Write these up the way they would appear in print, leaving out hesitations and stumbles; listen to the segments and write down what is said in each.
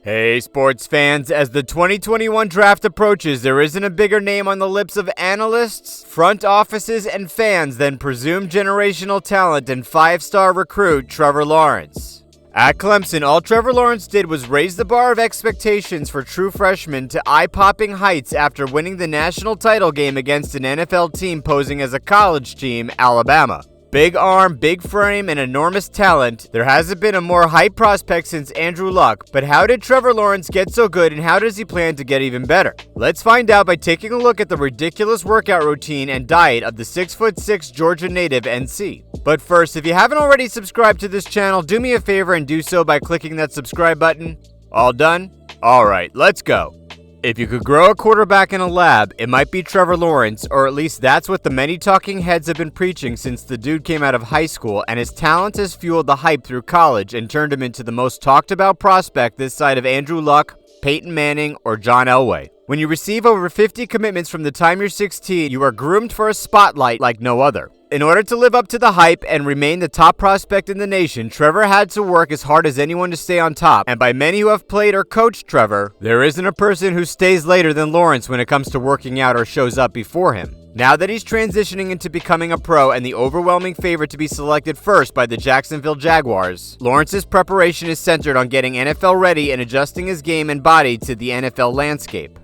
Hey sports fans, as the 2021 draft approaches, there isn't a bigger name on the lips of analysts, front offices, and fans than presumed generational talent and five-star recruit Trevor Lawrence. At Clemson, all Trevor Lawrence did was raise the bar of expectations for true freshmen to eye-popping heights after winning the national title game against an NFL team posing as a college team, Alabama. Big arm, big frame, and enormous talent. There hasn't been a more hype prospect since Andrew Luck, but how did Trevor Lawrence get so good and how does he plan to get even better? Let's find out by taking a look at the ridiculous workout routine and diet of the 6'6" Georgia native NC. But first, if you haven't already subscribed to this channel, do me a favor and do so by clicking that subscribe button. All done? Alright, let's go. If you could grow a quarterback in a lab, it might be Trevor Lawrence, or at least that's what the many talking heads have been preaching since the dude came out of high school, and his talent has fueled the hype through college and turned him into the most talked about prospect this side of Andrew Luck, Peyton Manning, or John Elway. When you receive over 50 commitments from the time you're 16, you are groomed for a spotlight like no other. In order to live up to the hype and remain the top prospect in the nation, Trevor had to work as hard as anyone to stay on top, and by many who have played or coached Trevor, there isn't a person who stays later than Lawrence when it comes to working out or shows up before him. Now that he's transitioning into becoming a pro and the overwhelming favorite to be selected first by the Jacksonville Jaguars, Lawrence's preparation is centered on getting NFL ready and adjusting his game and body to the NFL landscape.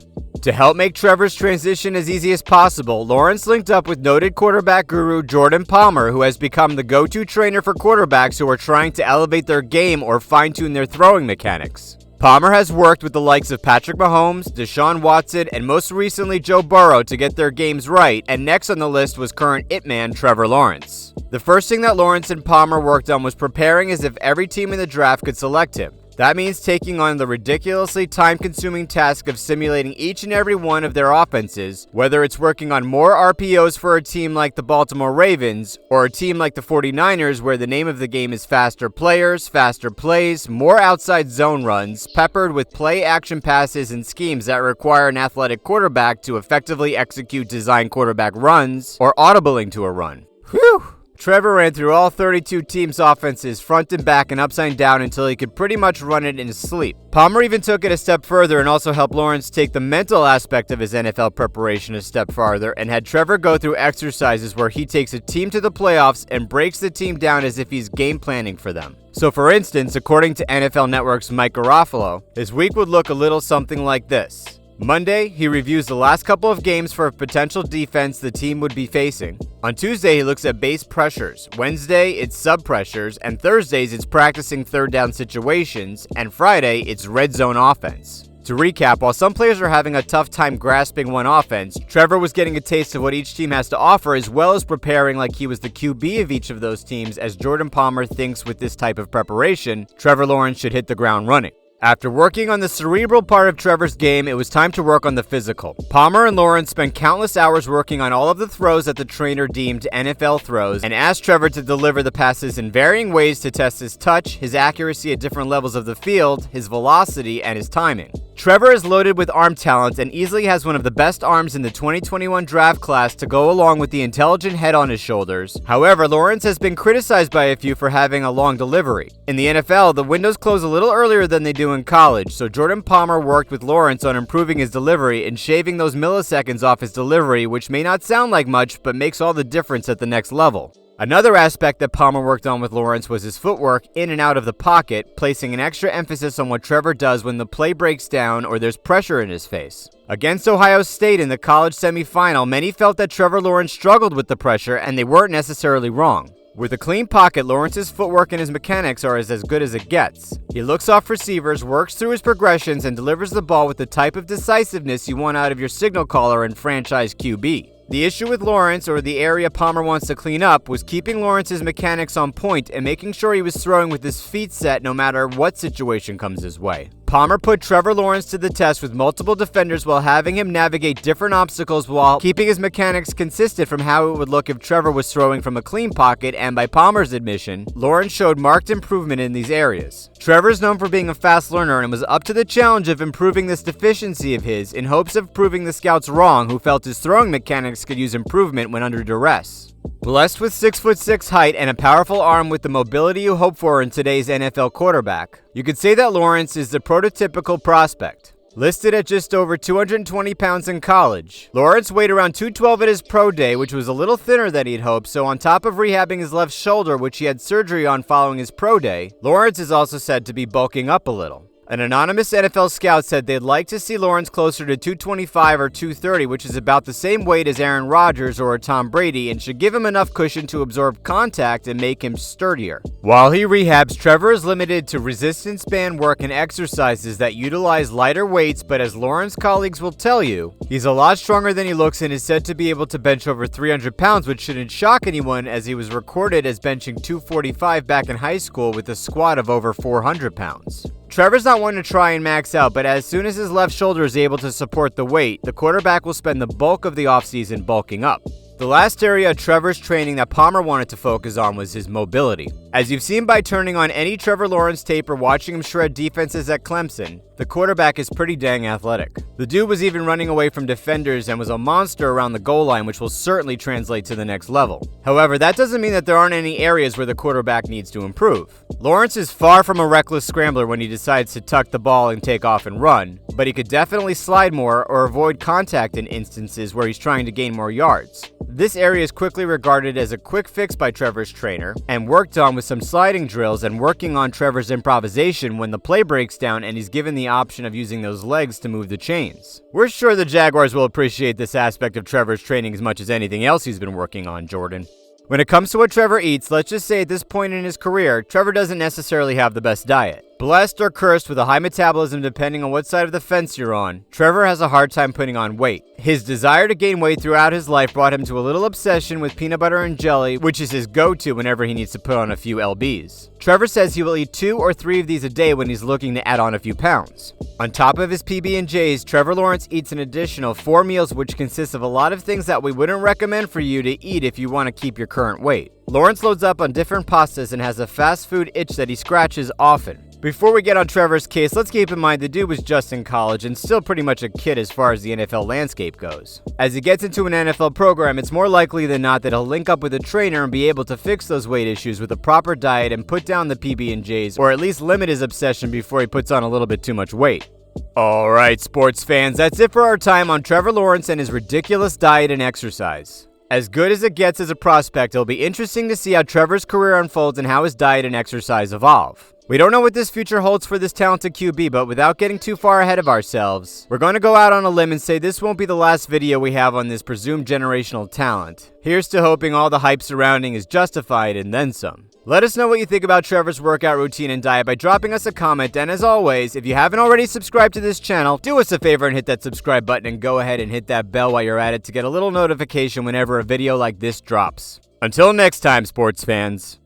To help make Trevor's transition as easy as possible, Lawrence linked up with noted quarterback guru Jordan Palmer, who has become the go-to trainer for quarterbacks who are trying to elevate their game or fine-tune their throwing mechanics. Palmer has worked with the likes of Patrick Mahomes, Deshaun Watson, and most recently Joe Burrow to get their games right, and next on the list was current it man Trevor Lawrence. The first thing that Lawrence and Palmer worked on was preparing as if every team in the draft could select him. That means taking on the ridiculously time-consuming task of simulating each and every one of their offenses, whether it's working on more RPOs for a team like the Baltimore Ravens, or a team like the 49ers where the name of the game is faster players, faster plays, more outside zone runs, peppered with play-action passes and schemes that require an athletic quarterback to effectively execute design quarterback runs, or audibling to a run. Whew! Trevor ran through all 32 teams' offenses front and back and upside down until he could pretty much run it in his sleep. Palmer even took it a step further and also helped Lawrence take the mental aspect of his NFL preparation a step farther and had Trevor go through exercises where he takes a team to the playoffs and breaks the team down as if he's game planning for them. So for instance, according to NFL Network's Mike Garofalo, his week would look a little something like this. Monday, he reviews the last couple of games for a potential defense the team would be facing. On Tuesday, he looks at base pressures. Wednesday, it's sub pressures. And Thursdays, it's practicing third down situations. And Friday, it's red zone offense. To recap, while some players are having a tough time grasping one offense, Trevor was getting a taste of what each team has to offer as well as preparing like he was the QB of each of those teams, as Jordan Palmer thinks with this type of preparation, Trevor Lawrence should hit the ground running. After working on the cerebral part of Trevor's game, it was time to work on the physical. Palmer and Lawrence spent countless hours working on all of the throws that the trainer deemed NFL throws and asked Trevor to deliver the passes in varying ways to test his touch, his accuracy at different levels of the field, his velocity, and his timing. Trevor is loaded with arm talent and easily has one of the best arms in the 2021 draft class to go along with the intelligent head on his shoulders. However, Lawrence has been criticized by a few for having a long delivery. In the NFL, the windows close a little earlier than they do in college, so Jordan Palmer worked with Lawrence on improving his delivery and shaving those milliseconds off his delivery, which may not sound like much, but makes all the difference at the next level. Another aspect that Palmer worked on with Lawrence was his footwork in and out of the pocket, placing an extra emphasis on what Trevor does when the play breaks down or there's pressure in his face. Against Ohio State in the college semifinal, many felt that Trevor Lawrence struggled with the pressure, and they weren't necessarily wrong. With a clean pocket, Lawrence's footwork and his mechanics are as good as it gets. He looks off receivers, works through his progressions, and delivers the ball with the type of decisiveness you want out of your signal caller and franchise QB. The issue with Lawrence, or the area Palmer wants to clean up, was keeping Lawrence's mechanics on point and making sure he was throwing with his feet set no matter what situation comes his way. Palmer put Trevor Lawrence to the test with multiple defenders while having him navigate different obstacles while keeping his mechanics consistent from how it would look if Trevor was throwing from a clean pocket, and by Palmer's admission, Lawrence showed marked improvement in these areas. Trevor is known for being a fast learner and was up to the challenge of improving this deficiency of his in hopes of proving the scouts wrong who felt his throwing mechanics could use improvement when under duress. Blessed with 6'6" height and a powerful arm with the mobility you hope for in today's NFL quarterback, you could say that Lawrence is the prototypical prospect. Listed at just over 220 pounds in college, Lawrence weighed around 212 at his pro day, which was a little thinner than he'd hoped, so on top of rehabbing his left shoulder, which he had surgery on following his pro day, Lawrence is also said to be bulking up a little. An anonymous NFL scout said they'd like to see Lawrence closer to 225 or 230, which is about the same weight as Aaron Rodgers or Tom Brady, and should give him enough cushion to absorb contact and make him sturdier. While he rehabs, Trevor is limited to resistance band work and exercises that utilize lighter weights, but as Lawrence colleagues will tell you, he's a lot stronger than he looks and is said to be able to bench over 300 pounds, which shouldn't shock anyone as he was recorded as benching 245 back in high school with a squat of over 400 pounds. Trevor's not one to try and max out, but as soon as his left shoulder is able to support the weight, the quarterback will spend the bulk of the offseason bulking up. The last area of Trevor's training that Palmer wanted to focus on was his mobility. As you've seen by turning on any Trevor Lawrence tape or watching him shred defenses at Clemson, the quarterback is pretty dang athletic. The dude was even running away from defenders and was a monster around the goal line, which will certainly translate to the next level. However, that doesn't mean that there aren't any areas where the quarterback needs to improve. Lawrence is far from a reckless scrambler when he decides to tuck the ball and take off and run, but he could definitely slide more or avoid contact in instances where he's trying to gain more yards. This area is quickly regarded as a quick fix by Trevor's trainer and worked on with some sliding drills and working on Trevor's improvisation when the play breaks down and he's given the option of using those legs to move the chains. We're sure the Jaguars will appreciate this aspect of Trevor's training as much as anything else he's been working on, Jordan. When it comes to what Trevor eats, let's just say at this point in his career, Trevor doesn't necessarily have the best diet. Blessed or cursed with a high metabolism depending on what side of the fence you're on, Trevor has a hard time putting on weight. His desire to gain weight throughout his life brought him to a little obsession with peanut butter and jelly, which is his go-to whenever he needs to put on a few lbs. Trevor says he will eat 2 or 3 of these a day when he's looking to add on a few pounds. On top of his PB&Js, Trevor Lawrence eats an additional 4 meals, which consists of a lot of things that we wouldn't recommend for you to eat if you want to keep your current weight. Lawrence loads up on different pastas and has a fast food itch that he scratches often. Before we get on Trevor's case, let's keep in mind the dude was just in college and still pretty much a kid as far as the NFL landscape goes. As he gets into an NFL program, it's more likely than not that he'll link up with a trainer and be able to fix those weight issues with a proper diet and put down the PB&Js, or at least limit his obsession before he puts on a little bit too much weight. Alright, sports fans, that's it for our time on Trevor Lawrence and his ridiculous diet and exercise. As good as it gets as a prospect, it'll be interesting to see how Trevor's career unfolds and how his diet and exercise evolve. We don't know what this future holds for this talented QB, but without getting too far ahead of ourselves, we're going to go out on a limb and say this won't be the last video we have on this presumed generational talent. Here's to hoping all the hype surrounding is justified and then some. Let us know what you think about Trevor's workout routine and diet by dropping us a comment, and as always, if you haven't already subscribed to this channel, do us a favor and hit that subscribe button and go ahead and hit that bell while you're at it to get a little notification whenever a video like this drops. Until next time, sports fans.